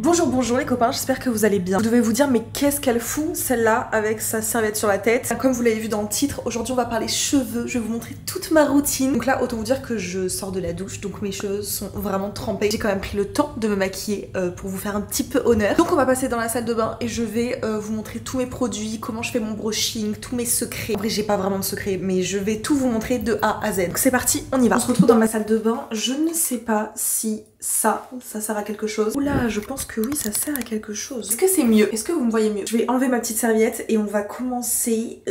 Bonjour, bonjour les copains, j'espère que vous allez bien. Vous devez vous dire mais qu'est-ce qu'elle fout celle-là avec sa serviette sur la tête. Comme vous l'avez vu dans le titre, aujourd'hui on va parler cheveux, je vais vous montrer toute ma routine. Donc là autant vous dire que je sors de la douche, donc mes cheveux sont vraiment trempés. J'ai quand même pris le temps de me maquiller pour vous faire un petit peu honneur. Donc on va passer dans la salle de bain et je vais vous montrer tous mes produits, comment je fais mon brushing, tous mes secrets. En vrai j'ai pas vraiment de secrets mais je vais tout vous montrer de A à Z. Donc c'est parti, on y va. On se retrouve dans ma salle de bain, je ne sais pas si ça sert à quelque chose. Oula, je pense que oui, ça sert à quelque chose. Est-ce que c'est mieux? Est-ce que vous me voyez mieux? Je vais enlever ma petite serviette et on va commencer...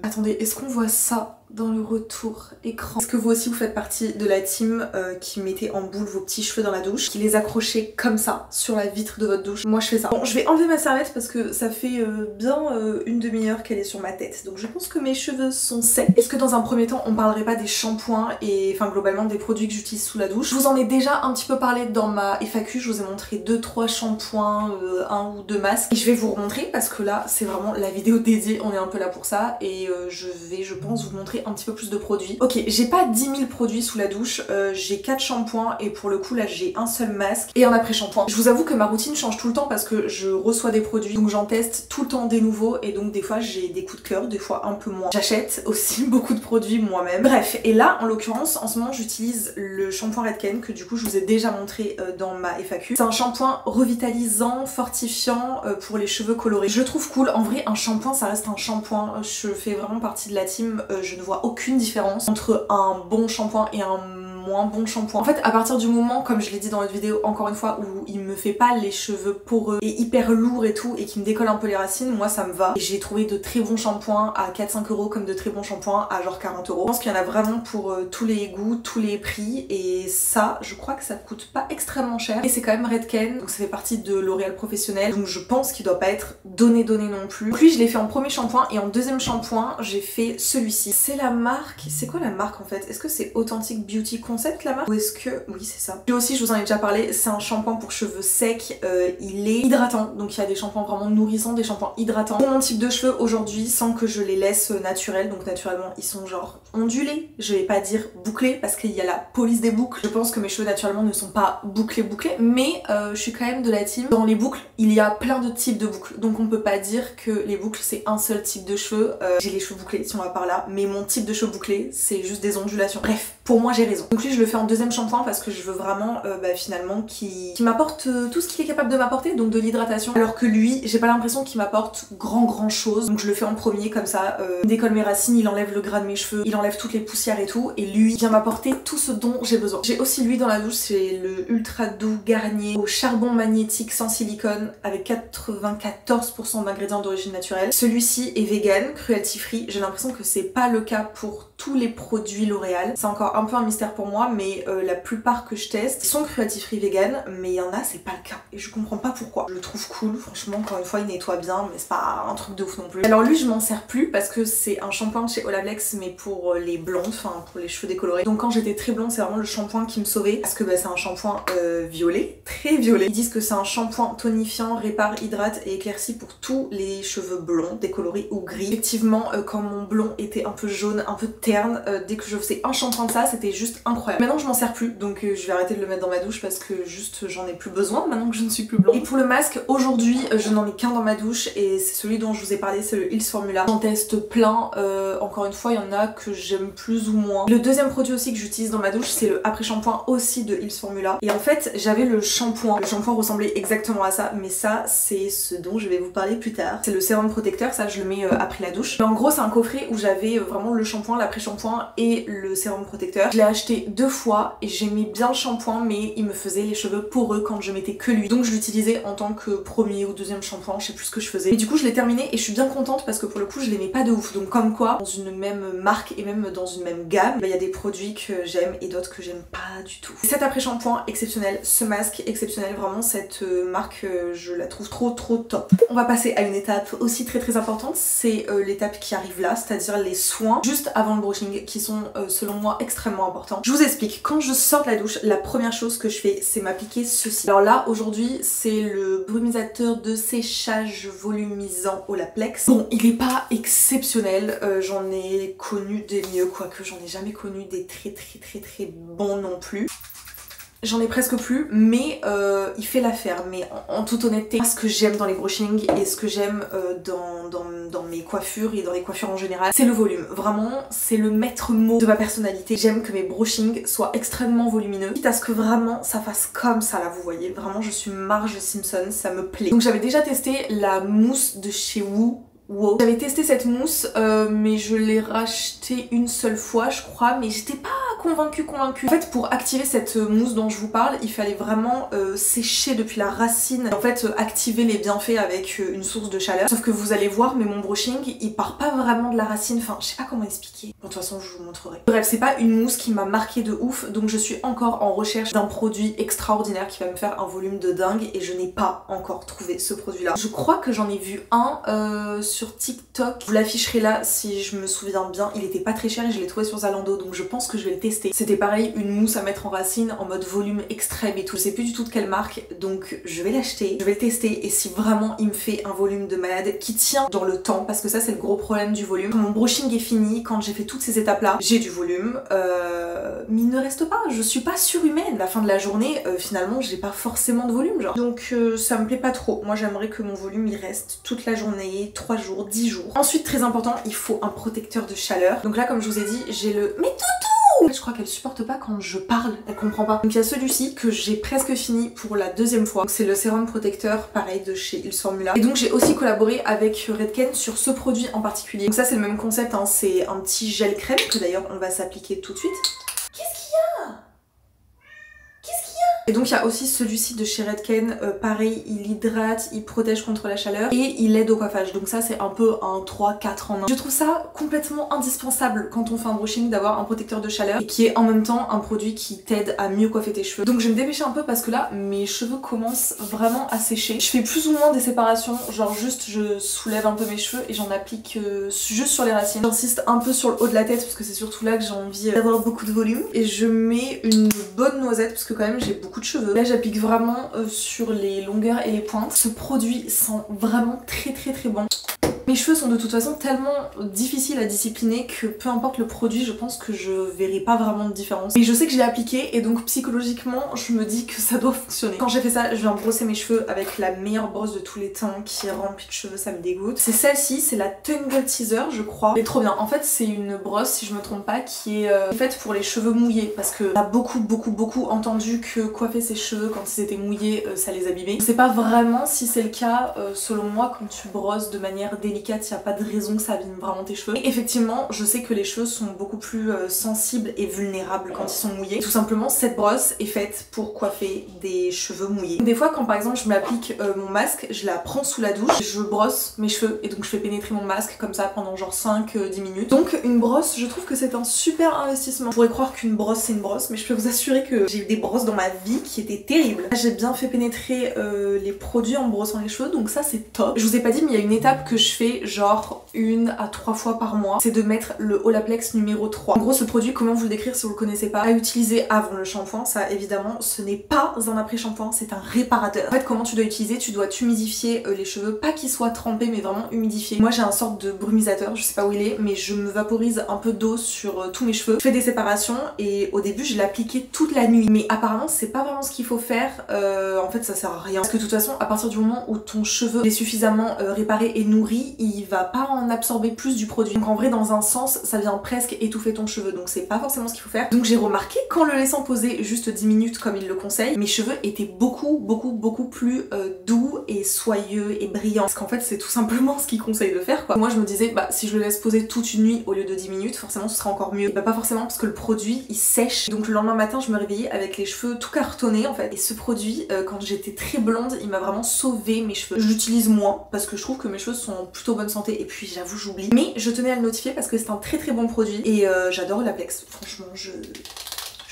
Attendez, est-ce qu'on voit ça dans le retour écran? Est-ce que vous aussi vous faites partie de la team qui mettez en boule vos petits cheveux dans la douche, qui les accrochez comme ça sur la vitre de votre douche? Moi je fais ça. Bon, je vais enlever ma serviette parce que ça fait bien une demi-heure qu'elle est sur ma tête, donc je pense que mes cheveux sont secs. Est-ce que dans un premier temps on parlerait pas des shampoings et enfin globalement des produits que j'utilise sous la douche? Je vous en ai déjà un petit peu parlé dans ma FAQ, je vous ai montré 2-3 shampoings, 1 ou 2 masques et je vais vous remontrer parce que là c'est vraiment la vidéo dédiée, on est un peu là pour ça et je vais je pense vous montrer un petit peu plus de produits. Ok, j'ai pas 10 000 produits sous la douche, j'ai 4 shampoings et pour le coup là j'ai un seul masque et un après-shampoing. Je vous avoue que ma routine change tout le temps parce que je reçois des produits, donc j'en teste tout le temps des nouveaux et donc des fois j'ai des coups de cœur, des fois un peu moins. J'achète aussi beaucoup de produits moi-même. Bref, et là en l'occurrence en ce moment j'utilise le shampoing Redken que du coup je vous ai déjà montré dans ma FAQ. C'est un shampoing revitalisant, fortifiant pour les cheveux colorés. Je le trouve cool, en vrai un shampoing ça reste un shampoing, je fais vraiment partie de la team, je ne vois aucune différence entre un bon shampoing et un moins bon shampoing. En fait à partir du moment, comme je l'ai dit dans l'autre vidéo encore une fois, où il me fait pas les cheveux poreux et hyper lourds et tout et qui me décolle un peu les racines, moi ça me va. Et j'ai trouvé de très bons shampoings à 4-5 euros comme de très bons shampoings à genre 40 euros. Je pense qu'il y en a vraiment pour tous les goûts, tous les prix et ça je crois que ça coûte pas extrêmement cher et c'est quand même Redken, donc ça fait partie de L'Oréal Professionnel, donc je pense qu'il doit pas être donné non plus. Donc lui je l'ai fait en premier shampoing et en deuxième shampoing j'ai fait celui-ci. C'est la marque, c'est quoi la marque en fait? Est-ce que c'est Authentic Beauty Concept la marque? Ou est-ce que... oui c'est ça. Lui aussi je vous en ai déjà parlé, c'est un shampoing pour cheveux secs, il est hydratant, donc il y a des shampoings vraiment nourrissants, des shampoings hydratants. Pour mon type de cheveux aujourd'hui, sans que je les laisse naturels, donc naturellement ils sont genre ondulés, je vais pas dire bouclés parce qu'il y a la police des boucles. Je pense que mes cheveux naturellement ne sont pas bouclés, mais je suis quand même de la team. Dans les boucles, il y a plein de types de boucles, donc on peut pas dire que les boucles c'est un seul type de cheveux. J'ai les cheveux bouclés si on va par là, mais mon type de cheveux bouclés c'est juste des ondulations. Bref, pour moi j'ai raison. Donc lui je le fais en deuxième shampoing parce que je veux vraiment finalement qui m'apporte tout ce qu'il est capable de m'apporter, donc de l'hydratation, alors que lui j'ai pas l'impression qu'il m'apporte grand chose, donc je le fais en premier comme ça, il décolle mes racines, il enlève le gras de mes cheveux, il enlève toutes les poussières et tout, et lui vient m'apporter tout ce dont j'ai besoin. J'ai aussi lui dans la douche, c'est le Ultra Doux Garnier au charbon magnétique sans silicone avec 94% d'ingrédients d'origine naturelle. Celui-ci est vegan, cruelty free, j'ai l'impression que c'est pas le cas pour tous les produits L'Oréal. C'est encore un peu un mystère pour moi, mais la plupart que je teste sont cruelty free vegan, mais il y en a c'est pas le cas et je comprends pas pourquoi. Je le trouve cool, franchement encore une fois il nettoie bien mais c'est pas un truc de ouf non plus. Alors lui je m'en sers plus parce que c'est un shampoing de chez Olaplex mais pour les blondes, enfin pour les cheveux décolorés. Donc quand j'étais très blonde c'est vraiment le shampoing qui me sauvait parce que c'est un shampoing violet, très violet. Ils disent que c'est un shampoing tonifiant, répare, hydrate et éclaircit pour tous les cheveux blonds, décolorés ou gris. Effectivement quand mon blond était un peu jaune, un peu terne, dès que je faisais un shampoing de ça c'était juste incroyable. Maintenant je m'en sers plus donc je vais arrêter de le mettre dans ma douche parce que juste j'en ai plus besoin maintenant que je ne suis plus blonde. Et pour le masque aujourd'hui je n'en ai qu'un dans ma douche et c'est celui dont je vous ai parlé, c'est le Hils Formula. J'en teste plein, encore une fois il y en a que j'aime plus ou moins. Le deuxième produit aussi que j'utilise dans ma douche c'est le après-shampoing aussi de Hils Formula et en fait j'avais le shampoing ressemblait exactement à ça mais ça c'est ce dont je vais vous parler plus tard. C'est le sérum protecteur, ça je le mets après la douche. Mais en gros c'est un coffret où j'avais vraiment le shampoing, l'après-shampoing et le sérum protecteur. Je l'ai acheté 2 fois et j'aimais bien le shampoing mais il me faisait les cheveux poreux quand je mettais que lui, donc je l'utilisais en tant que premier ou deuxième shampoing, je sais plus ce que je faisais. Et du coup je l'ai terminé et je suis bien contente parce que pour le coup je l'aimais pas de ouf, donc comme quoi dans une même marque et même dans une même gamme il y a des produits que j'aime et d'autres que j'aime pas du tout. Cet après shampoing exceptionnel, ce masque exceptionnel, vraiment cette marque je la trouve trop top. On va passer à une étape aussi très importante, c'est l'étape qui arrive là, c'est-à-dire les soins juste avant le brushing qui sont selon moi extrêmement importants. Je vous explique, quand je sors de la douche la première chose que je fais c'est m'appliquer ceci. Alors là aujourd'hui c'est le brumisateur de séchage volumisant Olaplex. Bon il est pas exceptionnel, j'en ai connu des mieux, quoique j'en ai jamais connu des très bons non plus. J'en ai presque plus, mais il fait l'affaire. Mais en toute honnêteté, ce que j'aime dans les brushings et ce que j'aime dans mes coiffures et dans les coiffures en général, c'est le volume. Vraiment, c'est le maître mot de ma personnalité. J'aime que mes brushings soient extrêmement volumineux, quitte à ce que vraiment ça fasse comme ça là, vous voyez. Vraiment, je suis Marge Simpson, ça me plaît. Donc j'avais déjà testé la mousse de chez Wow. J'avais testé cette mousse mais je l'ai rachetée une seule fois je crois, mais j'étais pas convaincue. En fait, pour activer cette mousse dont je vous parle, il fallait vraiment sécher depuis la racine et en fait activer les bienfaits avec une source de chaleur. Sauf que vous allez voir, mais mon brushing il part pas vraiment de la racine, enfin je sais pas comment expliquer. Bon, de toute façon je vous montrerai. Bref, c'est pas une mousse qui m'a marqué de ouf, donc je suis encore en recherche d'un produit extraordinaire qui va me faire un volume de dingue et je n'ai pas encore trouvé ce produit là. Je crois que j'en ai vu un sur TikTok, je vous l'afficherai là si je me souviens bien. Il était pas très cher et je l'ai trouvé sur Zalando, donc je pense que je vais le tester. C'était pareil, une mousse à mettre en racine en mode volume extrême et tout. Je sais plus du tout de quelle marque, donc je vais l'acheter, je vais le tester et si vraiment il me fait un volume de malade qui tient dans le temps, parce que ça c'est le gros problème du volume. Quand mon brushing est fini, quand j'ai fait toutes ces étapes là, j'ai du volume, mais il ne reste pas, je suis pas surhumaine. À la fin de la journée, finalement j'ai pas forcément de volume genre. Donc ça me plaît pas trop. Moi j'aimerais que mon volume il reste toute la journée, 3 jours, 10 jours. Ensuite, très important, il faut un protecteur de chaleur. Donc là, comme je vous ai dit, j'ai le... Mais toutou! Je crois qu'elle supporte pas quand je parle, elle comprend pas. Donc il y a celui-ci que j'ai presque fini pour la deuxième fois. C'est le sérum protecteur, pareil, de chez Ils Formula. Et donc j'ai aussi collaboré avec Redken sur ce produit en particulier. Donc ça c'est le même concept, hein. C'est un petit gel crème que d'ailleurs on va s'appliquer tout de suite. Et donc il y a aussi celui-ci de chez Redken, pareil, il hydrate, il protège contre la chaleur et il aide au coiffage. Donc ça c'est un peu un 3-4 en 1. Je trouve ça complètement indispensable quand on fait un brushing d'avoir un protecteur de chaleur et qui est en même temps un produit qui t'aide à mieux coiffer tes cheveux. Donc je vais me dépêcher un peu parce que là mes cheveux commencent vraiment à sécher. Je fais plus ou moins des séparations, genre juste je soulève un peu mes cheveux et j'en applique juste sur les racines. J'insiste un peu sur le haut de la tête parce que c'est surtout là que j'ai envie d'avoir beaucoup de volume. Et je mets une bonne noisette parce que quand même j'ai beaucoup de cheveux. Là j'applique vraiment sur les longueurs et les pointes. Ce produit sent vraiment très bon. Mes cheveux sont de toute façon tellement difficiles à discipliner que peu importe le produit, je pense que je verrai pas vraiment de différence. Mais je sais que je l'ai appliqué et donc psychologiquement je me dis que ça doit fonctionner. Quand j'ai fait ça, je viens brosser mes cheveux avec la meilleure brosse de tous les temps qui est remplie de cheveux, ça me dégoûte. C'est celle-ci, c'est la Tangle Teaser je crois. Elle est trop bien. En fait c'est une brosse, si je me trompe pas, qui est faite pour les cheveux mouillés parce que on a beaucoup entendu que coiffer ses cheveux quand ils étaient mouillés ça les abîmait. Je sais pas vraiment si c'est le cas, selon moi quand tu brosses de manière délicate, il n'y a pas de raison que ça abîme vraiment tes cheveux. Et effectivement, je sais que les cheveux sont beaucoup plus sensibles et vulnérables quand ils sont mouillés. Tout simplement, cette brosse est faite pour coiffer des cheveux mouillés. Des fois, quand par exemple je m'applique mon masque, je la prends sous la douche, je brosse mes cheveux et donc je fais pénétrer mon masque comme ça pendant genre 5-10 minutes. Donc une brosse, je trouve que c'est un super investissement. On pourrait croire qu'une brosse c'est une brosse, mais je peux vous assurer que j'ai eu des brosses dans ma vie qui étaient terribles. J'ai bien fait pénétrer les produits en brossant les cheveux, donc ça c'est top. Je vous ai pas dit, mais il y a une étape que je fais genre 1 à 3 fois par mois, c'est de mettre le Olaplex numéro 3. En gros ce produit, comment vous le décrire si vous le connaissez pas, à utiliser avant le shampoing, ça évidemment ce n'est pas un après-shampoing, c'est un réparateur. En fait comment tu dois utiliser, tu dois humidifier les cheveux, pas qu'ils soient trempés mais vraiment humidifiés. Moi j'ai un sorte de brumisateur, je sais pas où il est, mais je me vaporise un peu d'eau sur tous mes cheveux, je fais des séparations et au début je l'appliquais toute la nuit, mais apparemment c'est pas vraiment ce qu'il faut faire, en fait ça sert à rien, parce que de toute façon à partir du moment où ton cheveu est suffisamment réparé et nourri, il va pas en absorber plus du produit. Donc en vrai dans un sens ça vient presque étouffer ton cheveu, donc c'est pas forcément ce qu'il faut faire. Donc j'ai remarqué qu'en le laissant poser juste 10 minutes comme il le conseille, mes cheveux étaient beaucoup plus doux et soyeux et brillants. Parce qu'en fait c'est tout simplement ce qu'il conseille de faire quoi. Moi je me disais bah si je le laisse poser toute une nuit au lieu de 10 minutes forcément ce sera encore mieux. Et bah pas forcément parce que le produit il sèche. Donc le lendemain matin je me réveillais avec les cheveux tout cartonnés en fait. Et ce produit quand j'étais très blonde il m'a vraiment sauvé mes cheveux. Je l'utilise moins parce que je trouve que mes cheveux sont en plutôt bonne santé et puis j'avoue j'oublie. Mais je tenais à le notifier parce que c'est un très bon produit et j'adore Olaplex. Franchement je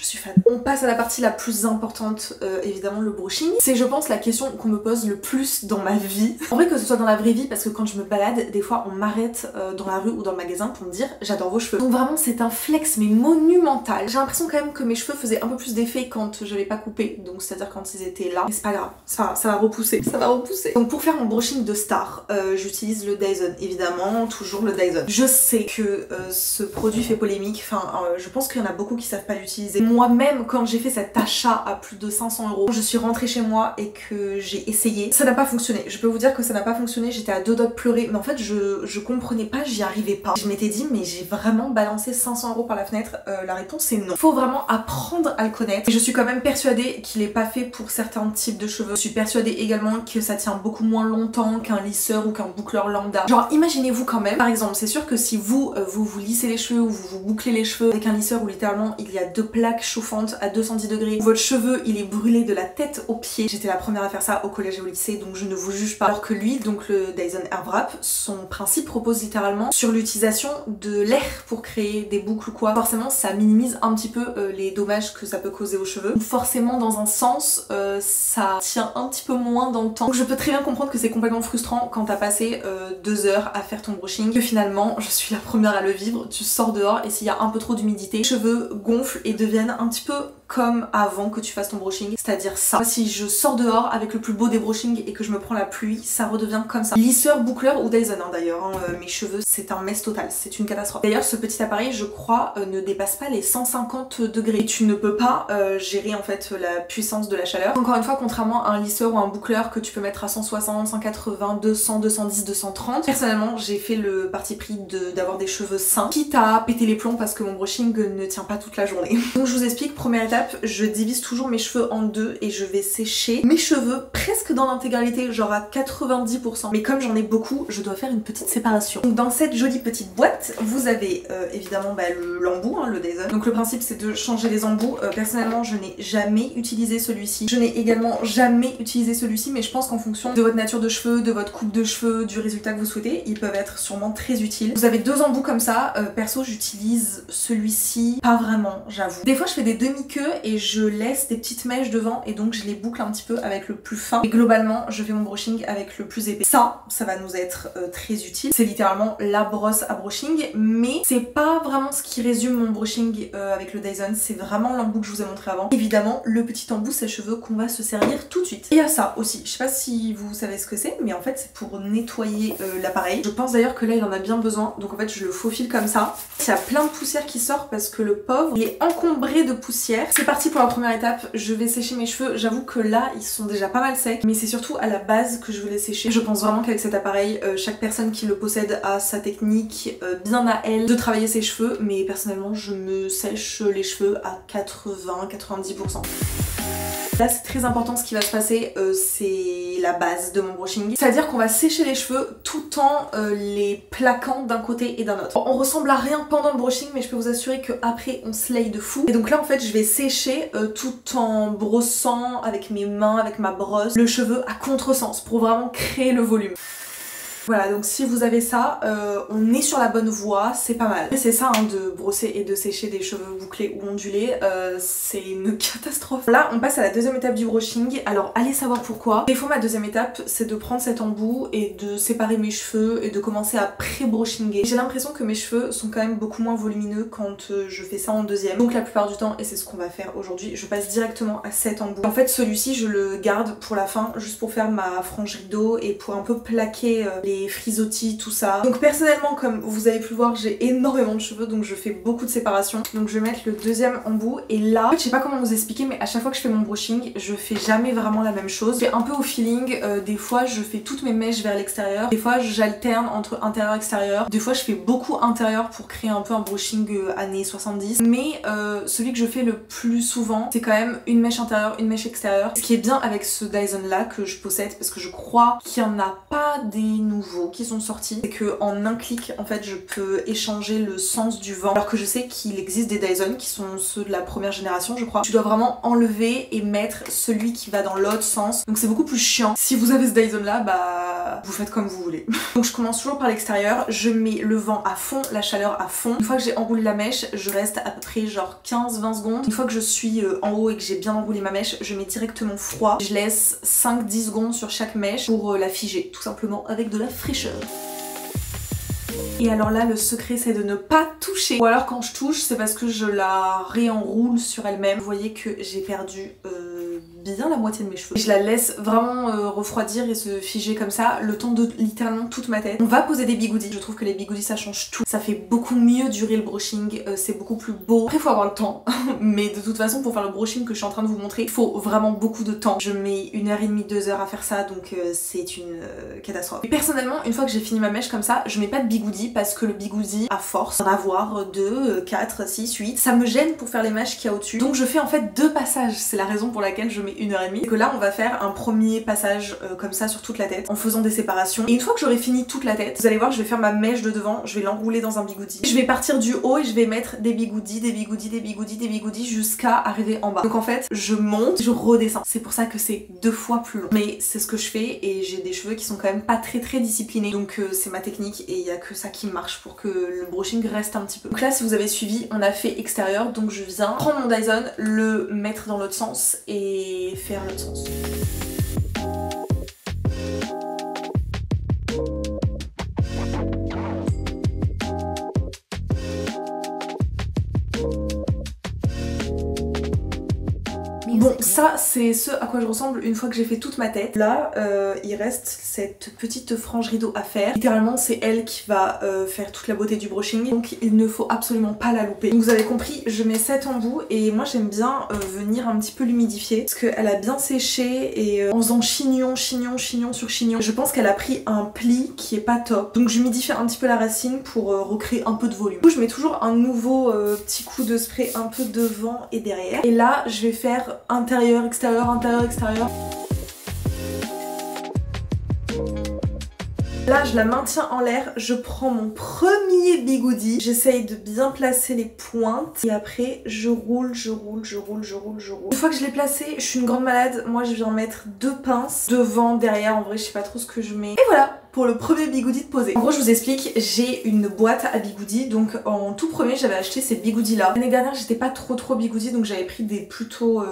suis fan. On passe à la partie la plus importante, évidemment le brushing. C'est je pense la question qu'on me pose le plus dans ma vie. En vrai que ce soit dans la vraie vie parce que quand je me balade, des fois on m'arrête dans la rue ou dans le magasin pour me dire j'adore vos cheveux. Donc vraiment c'est un flex mais monumental. J'ai l'impression quand même que mes cheveux faisaient un peu plus d'effet quand je l'ai pas coupé, donc c'est à dire quand ils étaient là. Mais c'est pas grave, ça va repousser, ça va repousser. Donc pour faire mon brushing de star, j'utilise le Dyson, évidemment, toujours le Dyson. Je sais que ce produit fait polémique, enfin je pense qu'il y en a beaucoup qui savent pas l'utiliser. Moi moi-même quand j'ai fait cet achat à plus de 500 €, je suis rentrée chez moi et que j'ai essayé, ça n'a pas fonctionné. Je peux vous dire que ça n'a pas fonctionné, j'étais à deux doigts de pleurer, mais en fait je comprenais pas, j'y arrivais pas. Je m'étais dit mais j'ai vraiment balancé 500 € par la fenêtre. La réponse est non. Faut vraiment apprendre à le connaître. Et je suis quand même persuadée qu'il est pas fait pour certains types de cheveux. Je suis persuadée également que ça tient beaucoup moins longtemps qu'un lisseur ou qu'un boucleur lambda. Genre imaginez-vous quand même, par exemple, c'est sûr que si vous vous lissez les cheveux ou vous bouclez les cheveux avec un lisseur où littéralement il y a 2 plaques chauffantes à 210 degrés, votre cheveu il est brûlé de la tête aux pieds. J'étais la première à faire ça au collège et au lycée, donc je ne vous juge pas. Alors que lui, donc le Dyson Airwrap, son principe repose littéralement sur l'utilisation de l'air pour créer des boucles ou quoi. Forcément ça minimise un petit peu les dommages que ça peut causer aux cheveux. Donc forcément dans un sens ça tient un petit peu moins dans le temps. Donc je peux très bien comprendre que c'est complètement frustrant quand t'as passé 2 heures à faire ton brushing, que finalement je suis la première à le vivre, tu sors dehors et s'il y a un peu trop d'humidité, les cheveux gonflent et deviennent un petit peu comme avant que tu fasses ton brushing, c'est-à-dire ça. Si je sors dehors avec le plus beau des brushings et que je me prends la pluie, ça redevient comme ça. Lisseur, boucleur ou Dyson d'ailleurs, mes cheveux c'est un mess total, c'est une catastrophe. D'ailleurs ce petit appareil je crois ne dépasse pas les 150 degrés et tu ne peux pas gérer en fait la puissance de la chaleur. Encore une fois, contrairement à un lisseur ou un boucleur que tu peux mettre à 160, 180, 200, 210, 230, personnellement j'ai fait le parti pris d'avoir des cheveux sains, quitte à péter les plombs parce que mon brushing ne tient pas toute la journée. Donc je vous explique, première étape, je divise toujours mes cheveux en deux et je vais sécher mes cheveux presque dans l'intégralité, genre à 90%. Mais comme j'en ai beaucoup, je dois faire une petite séparation. Donc dans cette jolie petite boîte, vous avez évidemment l'embout, le Dyson. Donc le principe c'est de changer les embouts. Personnellement je n'ai jamais utilisé celui-ci. Je n'ai également jamais utilisé celui-ci, mais je pense qu'en fonction de votre nature de cheveux, de votre coupe de cheveux, du résultat que vous souhaitez, ils peuvent être sûrement très utiles. Vous avez 2 embouts comme ça. Perso j'utilise celui-ci pas vraiment, j'avoue. Des fois je fais des demi-queues et je laisse des petites mèches devant et donc je les boucle un petit peu avec le plus fin. Et globalement je fais mon brushing avec le plus épais. Ça va nous être très utile. C'est littéralement la brosse à brushing, mais c'est pas vraiment ce qui résume mon brushing avec le Dyson, c'est vraiment l'embout que je vous ai montré avant. Évidemment le petit embout sèche-cheveux qu'on va se servir tout de suite. Et à ça aussi, je sais pas si vous savez ce que c'est, mais en fait c'est pour nettoyer l'appareil. Je pense d'ailleurs que là il en a bien besoin, donc en fait je le faufile comme ça. Il y a plein de poussière qui sort parce que le pauvre il est encombré de poussière. C'est parti pour la première étape, je vais sécher mes cheveux. J'avoue que là ils sont déjà pas mal secs, mais c'est surtout à la base que je veux les sécher. Je pense vraiment qu'avec cet appareil, chaque personne qui le possède a sa technique bien à elle de travailler ses cheveux, mais personnellement je me sèche les cheveux à 80-90%. Là c'est très important, ce qui va se passer, c'est la base de mon brushing. C'est-à-dire qu'on va sécher les cheveux tout en les plaquant d'un côté et d'un autre. On ressemble à rien pendant le brushing, mais je peux vous assurer qu'après on slay de fou. Et donc là en fait je vais sécher tout en brossant avec mes mains, avec ma brosse, le cheveu à contresens pour vraiment créer le volume. Voilà, donc si vous avez ça, on est sur la bonne voie, c'est pas mal. C'est ça de brosser et de sécher des cheveux bouclés ou ondulés, c'est une catastrophe. Là on passe à la deuxième étape du brushing, alors allez savoir pourquoi. Des fois ma deuxième étape c'est de prendre cet embout et de séparer mes cheveux et de commencer à pré-brushinger. J'ai l'impression que mes cheveux sont quand même beaucoup moins volumineux quand je fais ça en deuxième. Donc la plupart du temps, et c'est ce qu'on va faire aujourd'hui, je passe directement à cet embout. En fait celui-ci je le garde pour la fin, juste pour faire ma frange rideau et pour un peu plaquer les frisottis, tout ça. Donc personnellement, comme vous avez pu le voir, j'ai énormément de cheveux, donc je fais beaucoup de séparation. Donc je vais mettre le deuxième embout et là, en fait, je sais pas comment vous expliquer, mais à chaque fois que je fais mon brushing, je fais jamais vraiment la même chose. Je fais un peu au feeling, des fois je fais toutes mes mèches vers l'extérieur, des fois j'alterne entre intérieur et extérieur, des fois je fais beaucoup intérieur pour créer un peu un brushing années 70, mais celui que je fais le plus souvent, c'est quand même une mèche intérieure, une mèche extérieure. Ce qui est bien avec ce Dyson là que je possède, parce que je crois qu'il y en a pas des nouveaux qui sont sortis, c'est que en un clic en fait je peux échanger le sens du vent, alors que je sais qu'il existe des Dyson qui sont ceux de la première génération je crois. Tu dois vraiment enlever et mettre celui qui va dans l'autre sens, donc c'est beaucoup plus chiant. Si vous avez ce Dyson là, bah vous faites comme vous voulez. Donc je commence toujours par l'extérieur, je mets le vent à fond, la chaleur à fond. Une fois que j'ai enroulé la mèche, je reste à peu près genre 15-20 secondes. Une fois que je suis en haut et que j'ai bien enroulé ma mèche, je mets directement froid. Je laisse 5-10 secondes sur chaque mèche pour la figer, tout simplement avec de la fraîcheur. Et alors là le secret c'est de ne pas toucher, ou alors quand je touche c'est parce que je la réenroule sur elle-même. Vous voyez que j'ai perdu bien la moitié de mes cheveux. Je la laisse vraiment refroidir et se figer comme ça le temps de littéralement toute ma tête. On va poser des bigoudis. Je trouve que les bigoudis ça change tout. Ça fait beaucoup mieux durer le brushing, c'est beaucoup plus beau. Après faut avoir le temps, mais de toute façon pour faire le brushing que je suis en train de vous montrer, il faut vraiment beaucoup de temps. Je mets 1h30, 2 heures à faire ça, donc c'est une catastrophe. Et personnellement, une fois que j'ai fini ma mèche comme ça, je mets pas de bigoudi parce que le bigoudi, à force d'en avoir 2, 4, 6, 8, ça me gêne pour faire les mèches qu'il y a au-dessus. Donc je fais en fait 2 passages, c'est la raison pour laquelle je mets 1h30. Et que là on va faire un premier passage comme ça sur toute la tête en faisant des séparations. Et une fois que j'aurai fini toute la tête, vous allez voir, je vais faire ma mèche de devant, je vais l'enrouler dans un bigoudi. Je vais partir du haut et je vais mettre des bigoudis, des bigoudis, des bigoudis, des bigoudis jusqu'à arriver en bas. Donc en fait, je monte, je redescends. C'est pour ça que c'est 2 fois plus long. Mais c'est ce que je fais et j'ai des cheveux qui sont quand même pas très disciplinés. Donc c'est ma technique et il y a que ça qui marche pour que le brushing reste un petit peu. Donc là, si vous avez suivi, on a fait extérieur. Donc je viens prendre mon Dyson, le mettre dans l'autre sens et faire l'autre sens. Bon, ça c'est ce à quoi je ressemble une fois que j'ai fait toute ma tête. Là, il reste cette petite frange rideau à faire. Littéralement, c'est elle qui va faire toute la beauté du brushing. Donc il ne faut absolument pas la louper. Donc vous avez compris, je mets cette embout et moi j'aime bien venir un petit peu l'humidifier parce qu'elle a bien séché et en faisant chignon sur chignon, je pense qu'elle a pris un pli qui est pas top. Donc j'humidifie un petit peu la racine pour recréer un peu de volume. Du coup, je mets toujours un nouveau petit coup de spray un peu devant et derrière. Et là, je vais faire intérieur, extérieur, intérieur, extérieur. Là, je la maintiens en l'air, je prends mon premier bigoudi, j'essaye de bien placer les pointes et après je roule. Une fois que je l'ai placé, je suis une grande malade, moi je viens mettre 2 pinces devant, derrière, en vrai je sais pas trop ce que je mets. Et voilà pour le premier bigoudi de poser. En gros, je vous explique, j'ai une boîte à bigoudi, donc en tout premier j'avais acheté ces bigoudis là. L'année dernière j'étais pas trop bigoudi, donc j'avais pris des plutôt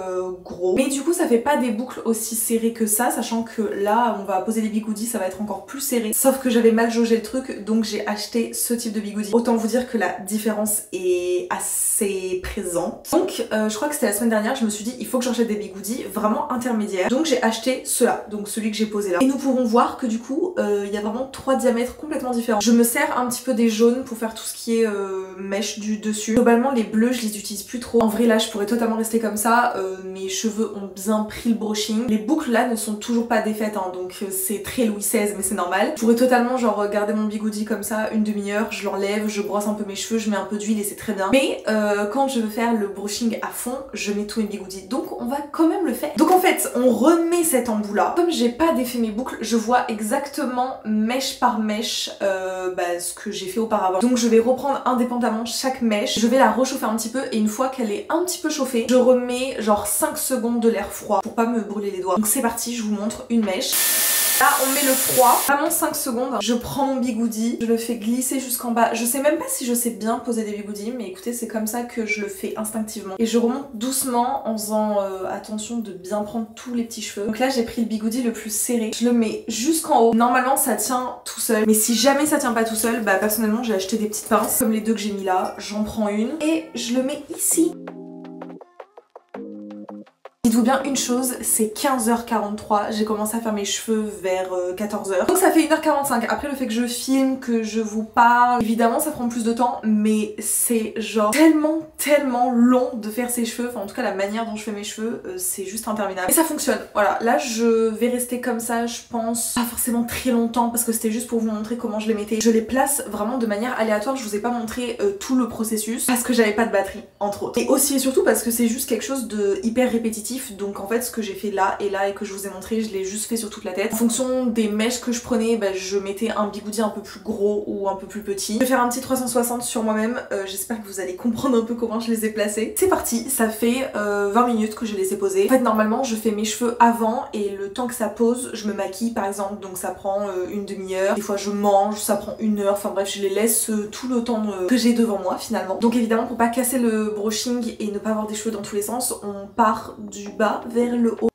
gros. Mais du coup ça fait pas des boucles aussi serrées que ça, sachant que là on va poser les bigoudis, ça va être encore plus serré. Sauf que j'avais mal jaugé le truc, donc j'ai acheté ce type de bigoudi. Autant vous dire que la différence est assez présente. Donc je crois que c'était la semaine dernière, je me suis dit il faut que j'achète des bigoudis vraiment intermédiaires. Donc j'ai acheté ceux-là, donc celui que j'ai posé là. Et nous pourrons voir que du coup il y a vraiment 3 diamètres complètement différents. Je me sers un petit peu des jaunes pour faire tout ce qui est mèche du dessus. Globalement les bleus je les utilise plus trop. En vrai là je pourrais totalement rester comme ça. Mes cheveux ont bien pris le brushing. Les boucles là ne sont toujours pas défaites hein, donc c'est très Louis XVI mais c'est normal. Je pourrais totalement genre garder mon bigoudi comme ça une demi-heure, je l'enlève, je brosse un peu mes cheveux, je mets un peu d'huile et c'est très bien. Mais quand je veux faire le brushing à fond, je mets tous mes bigoudis. Donc on va quand même le faire. Donc en fait on remet cet embout là. Comme j'ai pas défait mes boucles, je vois exactement mèche par mèche ce que j'ai fait auparavant. Donc je vais reprendre indépendamment chaque mèche, je vais la réchauffer un petit peu et une fois qu'elle est un petit peu chauffée, je remets genre 5 secondes de l'air froid pour pas me brûler les doigts. Donc c'est parti, je vous montre une mèche. Là on met le froid, vraiment 5 secondes, je prends mon bigoudi, je le fais glisser jusqu'en bas. Je sais même pas si je sais bien poser des bigoudis, mais écoutez c'est comme ça que je le fais instinctivement. Et je remonte doucement en faisant attention de bien prendre tous les petits cheveux. Donc là j'ai pris le bigoudi le plus serré, je le mets jusqu'en haut. Normalement ça tient tout seul, mais si jamais ça tient pas tout seul, bah personnellement j'ai acheté des petites pinces, comme les 2 que j'ai mis là, j'en prends une et je le mets ici. Dites-vous bien une chose, c'est 15h43, j'ai commencé à faire mes cheveux vers 14h. Donc ça fait 1h45, après le fait que je filme, que je vous parle, évidemment ça prend plus de temps, mais c'est genre tellement long de faire ses cheveux, enfin en tout cas la manière dont je fais mes cheveux, c'est juste interminable. Et ça fonctionne, voilà, là je vais rester comme ça je pense, pas forcément très longtemps parce que c'était juste pour vous montrer comment je les mettais. Je les place vraiment de manière aléatoire, je vous ai pas montré tout le processus parce que j'avais pas de batterie, entre autres. Et aussi et surtout parce que c'est juste quelque chose de hyper répétitif. Donc en fait ce que j'ai fait là et que je vous ai montré, je l'ai juste fait sur toute la tête. En fonction des mèches que je prenais, je mettais un bigoudi un peu plus gros ou un peu plus petit. Je vais faire un petit 360 sur moi-même, j'espère que vous allez comprendre un peu comment je les ai placés. C'est parti, ça fait 20 minutes que je les ai posés. En fait normalement je fais mes cheveux avant et le temps que ça pose, je me maquille par exemple, donc ça prend une demi-heure. Des fois je mange, ça prend 1 heure, enfin bref je les laisse tout le temps que j'ai devant moi finalement. Donc évidemment pour pas casser le brushing et ne pas avoir des cheveux dans tous les sens, on part du bas vers le haut.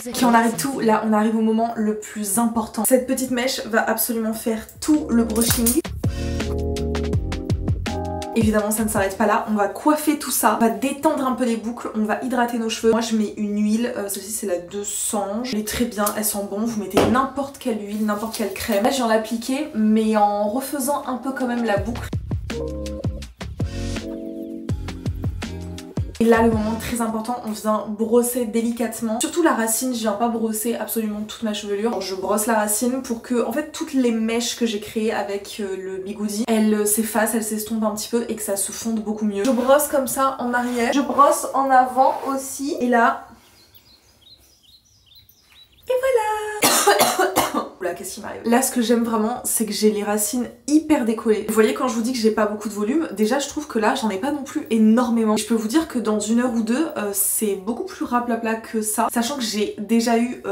Ok, on arrête tout, là on arrive au moment le plus important. Cette petite mèche va absolument faire tout le brushing. Évidemment ça ne s'arrête pas là, on va coiffer tout ça, on va détendre un peu les boucles, on va hydrater nos cheveux. Moi je mets une huile, celle-ci c'est la 200, elle est très bien, elle sent bon, vous mettez n'importe quelle huile, n'importe quelle crème. Là je viens l'appliquer mais en refaisant un peu quand même la boucle. Et là le moment très important, on vient brosser délicatement. Surtout la racine, je viens pas brosser absolument toute ma chevelure. Je brosse la racine pour que en fait toutes les mèches que j'ai créées avec le bigoudi, elles s'effacent, elles s'estompent un petit peu et que ça se fonde beaucoup mieux. Je brosse comme ça en arrière, je brosse en avant aussi. Et là... Et voilà. Oula, qu'est-ce qui m'arrive? Là ce que j'aime vraiment c'est que j'ai les racines hyper décollées. Vous voyez quand je vous dis que j'ai pas beaucoup de volume, déjà je trouve que là j'en ai pas non plus énormément. Je peux vous dire que dans 1 heure ou 2 c'est beaucoup plus raplapla que ça, sachant que j'ai déjà eu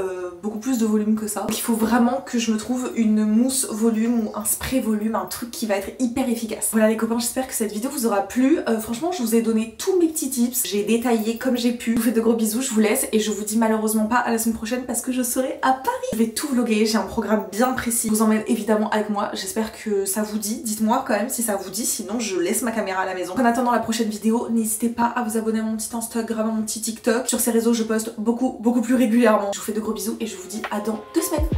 beaucoup plus de volume que ça. Donc il faut vraiment que je me trouve une mousse volume ou un spray volume, un truc qui va être hyper efficace. Voilà les copains, j'espère que cette vidéo vous aura plu. Franchement je vous ai donné tous mes petits tips, j'ai détaillé comme j'ai pu. Je vous fais de gros bisous, je vous laisse et je vous dis malheureusement pas à la semaine prochaine parce que je serai à Paris. Je vais tout vlogger, j'ai un programme bien précis. Je vous emmène évidemment avec moi, j'espère que ça vous dit. Dites-moi quand même si ça vous dit, sinon je laisse ma caméra à la maison. En attendant la prochaine vidéo, n'hésitez pas à vous abonner à mon petit Instagram, à mon petit TikTok. Sur ces réseaux je poste beaucoup plus régulièrement. Je vous fais de gros bisous et je vous dis à dans 2 semaines.